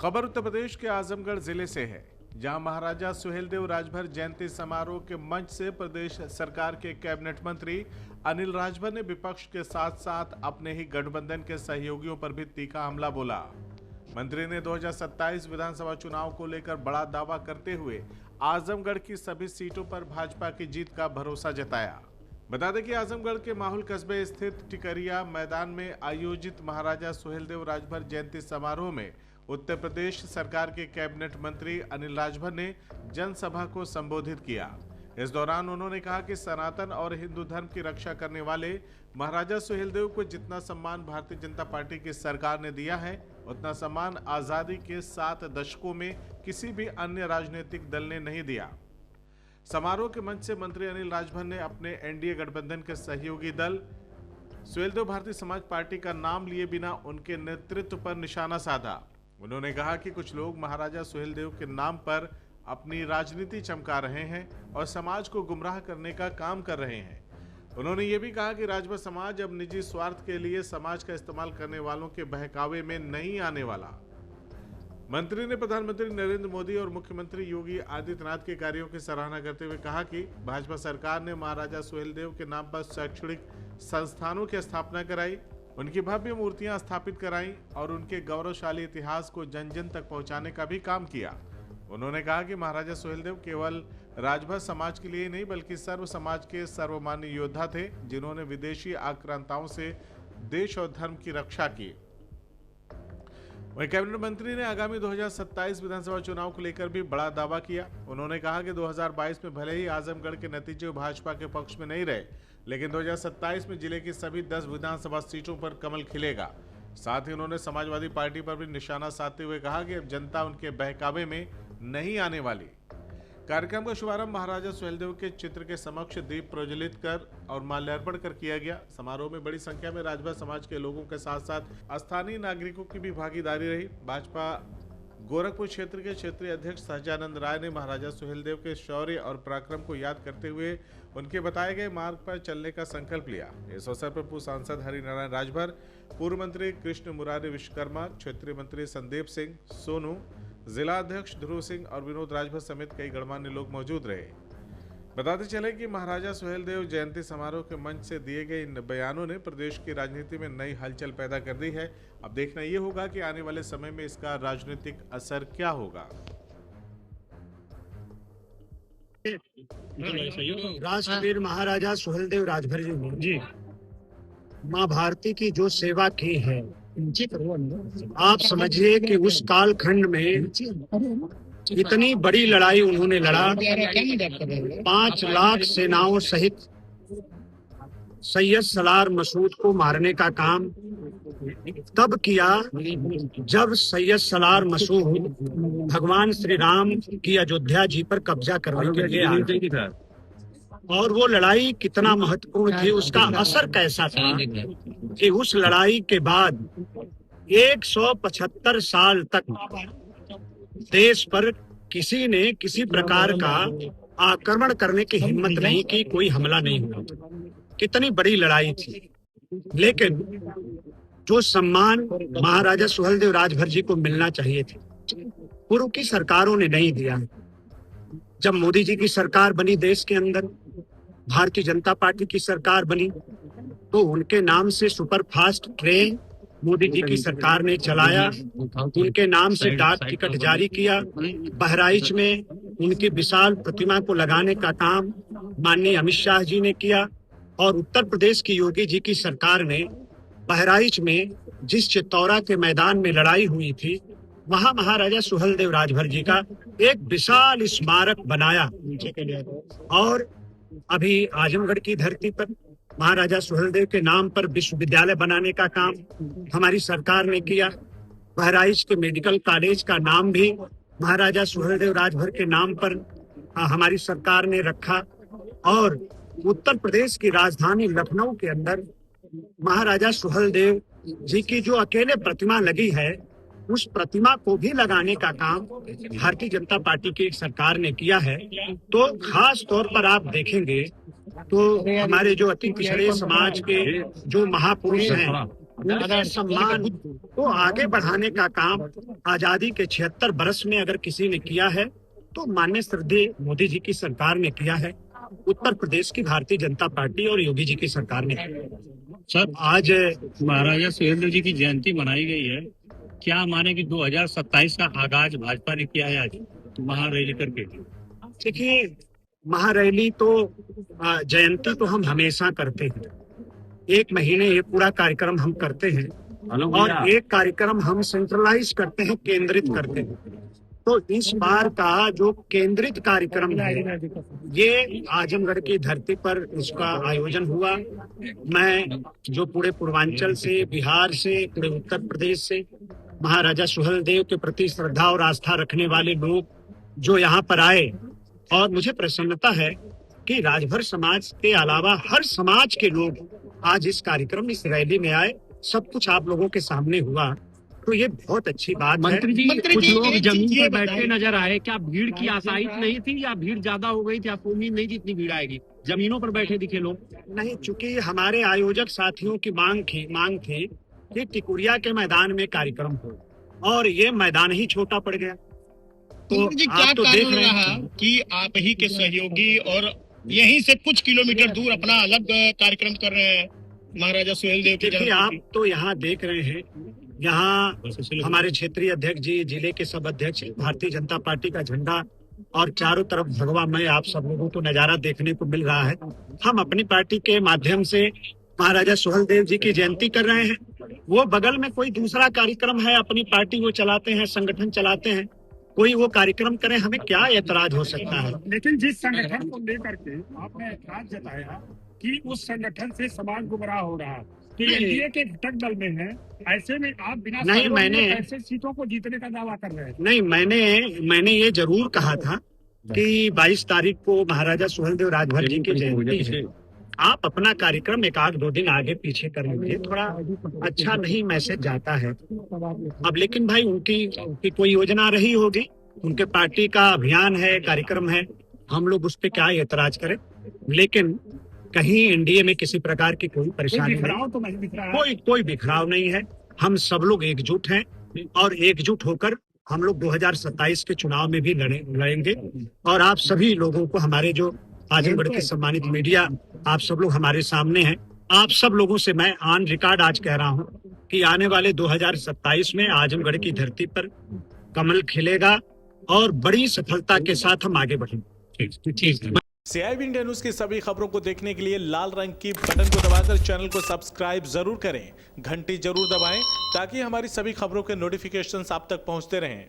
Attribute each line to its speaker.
Speaker 1: खबर उत्तर प्रदेश के आजमगढ़ जिले से है, जहां महाराजा सुहेलदेव राजभर जयंती समारोह के मंच से प्रदेश सरकार के कैबिनेट मंत्री अनिल राजभर ने विपक्ष के साथ साथ अपने ही गठबंधन के सहयोगियों पर भी तीखा हमला बोला। मंत्री ने 2027 विधानसभा चुनाव को लेकर बड़ा दावा करते हुए आजमगढ़ की सभी सीटों पर भाजपा की जीत का भरोसा जताया। बता दें कि आजमगढ़ के माहुल कस्बे स्थित टिकरिया मैदान में आयोजित महाराजा सुहेलदेव राजभर जयंती समारोह में उत्तर प्रदेश सरकार के कैबिनेट मंत्री अनिल राजभर ने जनसभा को संबोधित किया। इस दौरान उन्होंने कहा कि सनातन और हिंदू धर्म की रक्षा करने वाले महाराजा सुहेलदेव को जितना सम्मान भारतीय जनता पार्टी की सरकार ने दिया है, उतना सम्मान आजादी के 7 दशकों में किसी भी अन्य राजनीतिक दल ने नहीं दिया। समारोह के मंच से मंत्री अनिल राजभर ने अपने एनडीए गठबंधन के सहयोगी दल सुहेलदेव भारतीय समाज पार्टी का नाम लिए बिना उनके नेतृत्व पर निशाना साधा। उन्होंने कहा कि कुछ लोग महाराजा सुहेलदेव के नाम पर अपनी राजनीति चमका रहे हैं और समाज को गुमराह करने का काम कर रहे हैं। उन्होंने ये भी कहा कि राजभर समाज अब निजी स्वार्थ के लिए समाज का इस्तेमाल करने वालों के बहकावे में नहीं आने वाला। मंत्री ने प्रधानमंत्री नरेंद्र मोदी और मुख्यमंत्री योगी आदित्यनाथ के कार्यों की सराहना करते हुए कहा कि भाजपा सरकार ने महाराजा सुहेलदेव के नाम पर शैक्षणिक संस्थानों की स्थापना कराई, उनकी भव्य मूर्तियां स्थापित कराई और उनके गौरवशाली इतिहास को जन जन तक पहुंचाने का भी काम किया। उन्होंने कहा कि महाराजा सुहेलदेव केवल राजभर समाज के लिए नहीं बल्कि सर्व समाज के सर्वमान्य योद्धा थे, जिन्होंने विदेशी आक्रांताओं से देश और धर्म की रक्षा की। वहीं कैबिनेट मंत्री ने आगामी 2027 विधानसभा चुनाव को लेकर भी बड़ा दावा किया। उन्होंने कहा कि 2022 में भले ही आजमगढ़ के नतीजे भाजपा के पक्ष में नहीं रहे, लेकिन 2027 में जिले की सभी 10 विधानसभा सीटों पर कमल खिलेगा। साथ ही उन्होंने समाजवादी पार्टी पर भी निशाना साधते हुए कहा कि अब जनता उनके बहकावे में नहीं आने वाली। कार्यक्रम का शुभारंभ महाराजा सुहेलदेव के चित्र के समक्ष दीप प्रज्वलित कर और माल्यार्पण कर किया गया। समारोह में बड़ी संख्या में राजभर समाज के लोगों के साथ साथ स्थानीय नागरिकों की भी भागीदारी रही। भाजपा गोरखपुर क्षेत्र के क्षेत्रीय अध्यक्ष सहजानंद राय ने महाराजा सुहेलदेव के शौर्य और पराक्रम को याद करते हुए उनके बताए गए मार्ग पर चलने का संकल्प लिया। इस अवसर पर पूर्व सांसद हरिनारायण राजभर, पूर्व मंत्री कृष्ण मुरारी विश्वकर्मा, क्षेत्रीय मंत्री संदीप सिंह सोनू, जिला अध्यक्ष ध्रुव सिंह और विनोद राजभर समेत कई गणमान्य लोग मौजूद रहे। बताते चले कि महाराजा सुहेलदेव जयंती समारोह के मंच से दिए गए इन बयानों ने प्रदेश की राजनीति में नई हलचल पैदा कर दी है। अब देखना ये होगा कि आने वाले समय में इसका राजनीतिक असर क्या होगा।
Speaker 2: राष्ट्रवीर महाराजा सुहेलदेव राजभर जी माँ भारती की जो सेवा की है, आप समझिए कि उस कालखंड में इतनी बड़ी लड़ाई उन्होंने लड़ा। 5 लाख सेनाओं सहित सैयद सलार मसूद को मारने का काम तब किया जब सैयद सलार मसूद भगवान श्री राम की अयोध्या जी पर कब्जा करने के लिए आए। और वो लड़ाई कितना महत्वपूर्ण थी, उसका असर कैसा था कि उस लड़ाई के बाद 175 साल तक देश पर किसी ने किसी प्रकार का आक्रमण करने की हिम्मत नहीं की, कोई हमला नहीं हुआ। कितनी बड़ी लड़ाई थी, लेकिन जो सम्मान महाराजा सुहेलदेव राजभर जी को मिलना चाहिए थे, पूर्व की सरकारों ने नहीं दिया। जब मोदी जी की सरकार बनी, देश के अंदर भारतीय जनता पार्टी की सरकार बनी, तो उनके नाम से super fast train Modi ji की सरकार ने चलाया, उनके नाम से डाक टिकट जारी किया। बहराइच में उनकी विशाल प्रतिमा को लगाने का काम माननीय अमित शाह जी ने किया। और उत्तर प्रदेश की योगी जी की सरकार ने बहराइच में जिस चित्तौरा के मैदान में लड़ाई हुई थी, वहां महाराजा सुहेलदेव राजभर जी का एक विशाल स्मारक बनाया। और अभी आजमगढ़ की धरती पर महाराजा सुहेलदेव के नाम पर विश्वविद्यालय बनाने का काम हमारी सरकार ने किया। बहराइच के मेडिकल कॉलेज का नाम भी महाराजा सुहेलदेव राजभर के नाम पर हमारी सरकार ने रखा। और उत्तर प्रदेश की राजधानी लखनऊ के अंदर महाराजा सुहेलदेव जी की जो अकेले प्रतिमा लगी है, उस प्रतिमा को भी लगाने का काम भारतीय जनता पार्टी की सरकार ने किया है। तो खास तौर पर आप देखेंगे तो हमारे जो अति पिछड़े समाज के जो महापुरुष हैं, उनके सम्मान को आगे बढ़ाने का काम आजादी के 76 बरस में अगर किसी ने किया है तो माननीय श्रद्धेय मोदी जी की सरकार ने किया है, उत्तर प्रदेश की भारतीय जनता पार्टी और योगी जी की सरकार ने किया है।
Speaker 3: सर, आज महाराजा सुहेलदेव जी की जयंती मनाई गई है, क्या माने कि 2027 का आगाज भाजपा ने किया है आज महारैली करके?
Speaker 2: देखिए, महारैली तो जयंती तो हम हमेशा करते हैं, एक महीने ये पूरा कार्यक्रम हम करते हैं और एक कार्यक्रम हम सेंट्रलाइज करते हैं, केंद्रित करते हैं। तो इस बार का जो केंद्रित कार्यक्रम है ये आजमगढ़ की धरती पर इसका आयोजन हुआ। मैं जो पूरे पूर्वांचल से, बिहार से, पूरे उत्तर प्रदेश से महाराजा सुहेलदेव के प्रति श्रद्धा और आस्था रखने वाले लोग जो यहाँ पर आए, और मुझे प्रसन्नता है कि राजभर समाज के अलावा हर समाज के लोग आज इस कार्यक्रम, इस रैली में आए। सब कुछ आप लोगों के सामने हुआ, तो ये बहुत अच्छी बात है।
Speaker 3: मंत्री जी, कुछ लोग जमीन पर बैठे नजर आए, क्या भीड़ की आशाइश नहीं थी या भीड़ ज्यादा हो गई थी? आपको उम्मीद नहीं थी इतनी भीड़ आएगी? जमीनों पर बैठे दिखे लोग?
Speaker 2: नहीं, चूंकि हमारे आयोजक साथियों की मांग थी कि टिकुरिया के मैदान में कार्यक्रम हो, और ये मैदान ही छोटा पड़ गया।
Speaker 4: तो जी, क्या
Speaker 2: तो
Speaker 4: कारण रहा कि आप ही के सहयोगी और यहीं से कुछ किलोमीटर दूर अपना अलग कार्यक्रम कर रहे हैं महाराजा सुहेलदेव की
Speaker 2: देखिए, आप तो यहाँ देख रहे हैं, यहाँ हमारे क्षेत्रीय अध्यक्ष जी, जिले के सब अध्यक्ष, भारतीय जनता पार्टी का झंडा और चारों तरफ भगवामय आप सब लोगों को नजारा देखने को मिल रहा है। हम अपनी पार्टी के माध्यम से महाराजा सुहेलदेव जी की जयंती कर रहे हैं। वो बगल में कोई दूसरा कार्यक्रम है, अपनी पार्टी वो चलाते हैं, संगठन चलाते हैं, कोई वो कार्यक्रम करें, हमें क्या ऐतराज हो सकता है?
Speaker 5: लेकिन जिस संगठन को लेकर के आपने ऐतराज जताया कि उस संगठन से समाज गुमराह हो रहा है, कि एनडीए के घटक दल में है, ऐसे में आप बिना
Speaker 2: नहीं, मैंने
Speaker 5: ऐसे सीटों को जीतने का दावा कर रहे हैं।
Speaker 2: नहीं, मैंने ये जरूर कहा था कि 22 तारीख को महाराजा सुहेलदेव राजभर जी की जयंती है। आप अपना कार्यक्रम एक आध 2 दिन आगे पीछे कर लीजिए, थोड़ा अच्छा नहीं मैसेज जाता है। अब लेकिन भाई उनकी कोई योजना रही होगी, उनके पार्टी का अभियान है, कार्यक्रम है, हम लोग उस पर क्या ऐतराज करें। लेकिन कहीं एनडीए में किसी प्रकार की कोई परेशानी नहीं, कोई बिखराव नहीं है। हम सब लोग एकजुट हैं और एकजुट होकर हम लोग 2027 के चुनाव में भी लड़ेंगे। और आप सभी लोगों को, हमारे जो आजमगढ़ के सम्मानित मीडिया, आप सब लोग हमारे सामने हैं, आप सब लोगों से मैं ऑन रिकॉर्ड आज कह रहा हूं कि आने वाले 2027 में आजमगढ़ की धरती पर कमल खिलेगा और बड़ी सफलता के साथ हम आगे बढ़ेंगे।
Speaker 3: ठीक।
Speaker 1: CIB इंडिया न्यूज की सभी खबरों को देखने के लिए लाल रंग की बटन को दबाकर चैनल को सब्सक्राइब जरूर करें, घंटी जरूर दबाएं ताकि हमारी सभी खबरों के नोटिफिकेशंस आप तक पहुंचते रहें।